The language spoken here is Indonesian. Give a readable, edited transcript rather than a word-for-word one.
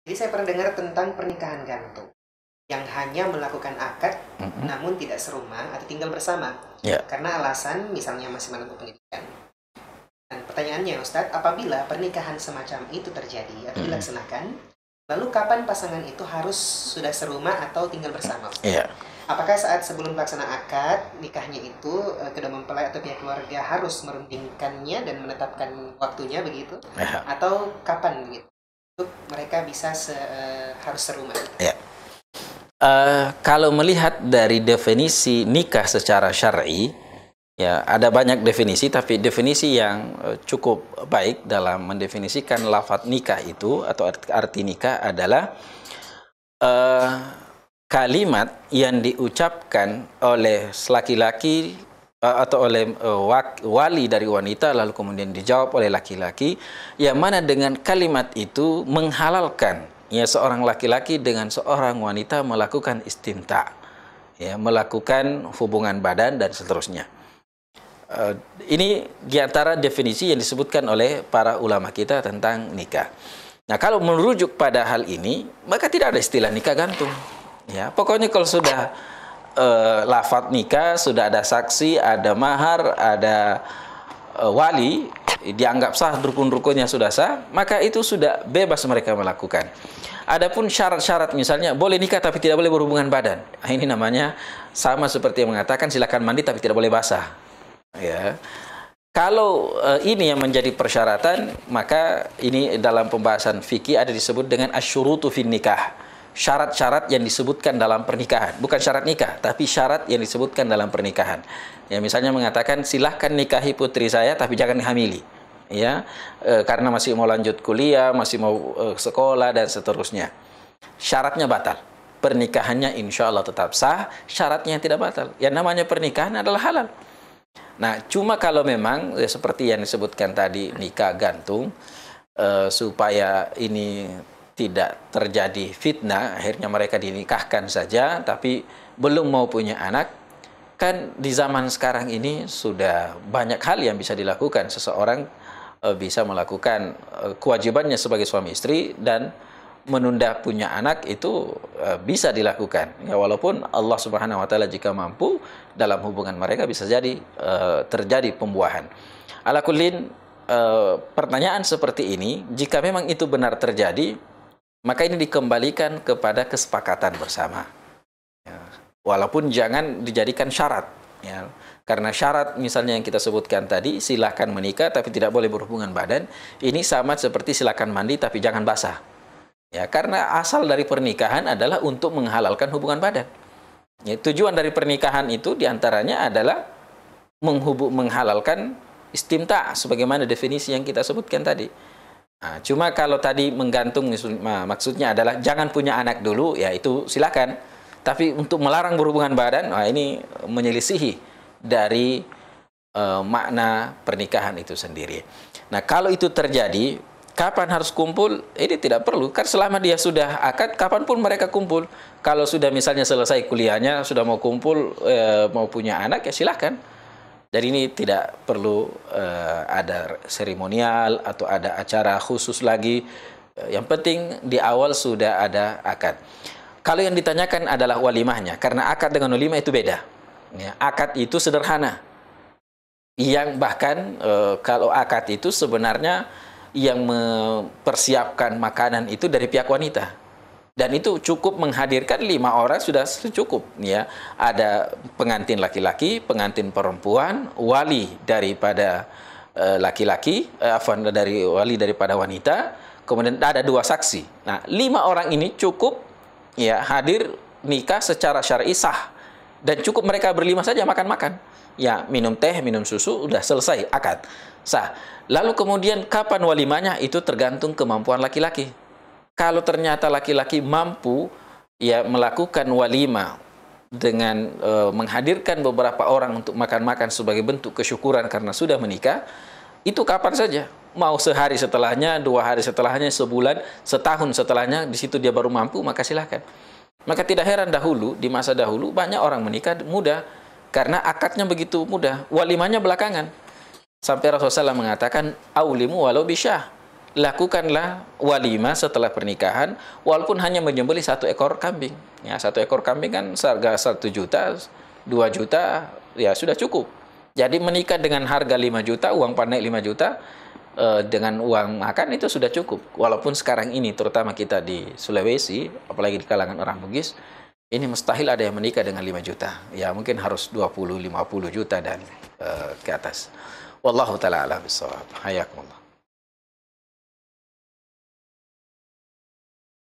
Jadi saya pernah dengar tentang pernikahan gantung yang hanya melakukan akad namun tidak serumah atau tinggal bersama. Ya. Karena alasan misalnya masih menempuh pendidikan. Dan pertanyaannya Ustadz, apabila pernikahan semacam itu terjadi atau dilaksanakan, lalu kapan pasangan itu harus sudah serumah atau tinggal bersama? Iya. Apakah saat sebelum pelaksanaan akad nikahnya itu kedua mempelai atau pihak keluarga harus merundingkannya dan menetapkan waktunya begitu? Ya. Atau kapan begitu? Untuk mereka bisa harus serumah? Ya. Kalau melihat dari definisi nikah secara syar'i, ya ada banyak definisi, tapi definisi yang cukup baik dalam mendefinisikan lafadz nikah itu atau arti nikah adalah kalimat yang diucapkan oleh laki-laki atau oleh wali dari wanita lalu kemudian dijawab oleh laki-laki, yang mana dengan kalimat itu menghalalkan ya seorang laki-laki dengan seorang wanita melakukan istimta, ya, melakukan hubungan badan dan seterusnya. Ini diantara definisi yang disebutkan oleh para ulama kita tentang nikah. Nah, kalau merujuk pada hal ini, maka tidak ada istilah nikah gantung. Ya, pokoknya kalau sudah lafadz nikah, sudah ada saksi, ada mahar, ada wali, dianggap sah, rukun-rukunnya sudah sah, maka itu sudah bebas mereka melakukan. Adapun syarat-syarat misalnya boleh nikah tapi tidak boleh berhubungan badan. Ini namanya sama seperti yang mengatakan silakan mandi tapi tidak boleh basah. Ya. Kalau ini yang menjadi persyaratan, maka ini dalam pembahasan fikih ada disebut dengan asyurutu fin nikah. Syarat-syarat yang disebutkan dalam pernikahan, bukan syarat nikah, tapi syarat yang disebutkan dalam pernikahan. Ya, misalnya mengatakan silahkan nikahi putri saya tapi jangan dihamili. Ya, karena masih mau lanjut kuliah, masih mau sekolah dan seterusnya. Syaratnya batal. Pernikahannya insya Allah tetap sah, syaratnya tidak batal. Yang namanya pernikahan adalah halal. Nah, cuma kalau memang ya, seperti yang disebutkan tadi nikah gantung, supaya ini tidak terjadi fitnah, akhirnya mereka dinikahkan saja, tapi belum mau punya anak. Kan di zaman sekarang ini sudah banyak hal yang bisa dilakukan. Seseorang bisa melakukan kewajibannya sebagai suami istri dan menunda punya anak itu bisa dilakukan. Ya, walaupun Allah Subhanahu wa taala jika mampu dalam hubungan mereka bisa jadi terjadi pembuahan. Ala kullin, pertanyaan seperti ini jika memang itu benar terjadi, maka ini dikembalikan kepada kesepakatan bersama. Ya, walaupun jangan dijadikan syarat, ya. Karena syarat misalnya yang kita sebutkan tadi, silakan menikah tapi tidak boleh berhubungan badan, ini sama seperti silakan mandi tapi jangan basah. Ya, karena asal dari pernikahan adalah untuk menghalalkan hubungan badan. Ya, tujuan dari pernikahan itu diantaranya adalah menghalalkan istimta, sebagaimana definisi yang kita sebutkan tadi. Nah, cuma kalau tadi menggantung maksudnya adalah jangan punya anak dulu, ya itu silakan. Tapi untuk melarang berhubungan badan, nah ini menyelisihi dari makna pernikahan itu sendiri. Nah, kalau itu terjadi, kapan harus kumpul? Ini tidak perlu. Kan selama dia sudah akad, kapanpun mereka kumpul. Kalau sudah misalnya selesai kuliahnya, sudah mau kumpul, mau punya anak, ya silahkan. Jadi ini tidak perlu ada seremonial atau ada acara khusus lagi. Yang penting di awal sudah ada akad. Kalau yang ditanyakan adalah walimahnya, karena akad dengan walimah itu beda. Ya, akad itu sederhana. Yang bahkan kalau akad itu sebenarnya yang mempersiapkan makanan itu dari pihak wanita. Dan itu cukup menghadirkan 5 orang sudah cukup. Ya. Ada pengantin laki-laki, pengantin perempuan, wali daripada laki-laki, dari wali daripada wanita, kemudian ada 2 saksi. Nah, 5 orang ini cukup ya hadir nikah secara syar'i sah. Dan cukup mereka berlima saja makan-makan. Ya, minum teh, minum susu, udah selesai akad. Sah. Lalu kemudian kapan walimahnya itu tergantung kemampuan laki-laki. Kalau ternyata laki-laki mampu ya melakukan walimah dengan menghadirkan beberapa orang untuk makan-makan sebagai bentuk kesyukuran karena sudah menikah, itu kapan saja. Mau sehari setelahnya, 2 hari setelahnya, sebulan, setahun setelahnya, di situ dia baru mampu, maka silakan. Maka tidak heran dahulu, di masa dahulu banyak orang menikah muda karena akadnya begitu mudah, walimahnya belakangan. Sampai Rasulullah SAW mengatakan, aulimu walau bisyah. lakukanlah walimah setelah pernikahan, walaupun hanya menyembelih 1 ekor kambing. Ya, 1 ekor kambing kan seharga 1 juta, 2 juta, ya sudah cukup. Jadi menikah dengan harga 5 juta, uang pandai 5 juta, dengan uang makan itu sudah cukup. Walaupun sekarang ini, terutama kita di Sulawesi, apalagi di kalangan orang Bugis, ini mustahil ada yang menikah dengan 5 juta. Ya mungkin harus 20, 50 juta dan ke atas. Wallahu ta'ala a'lam bishawab. Hayakumullah.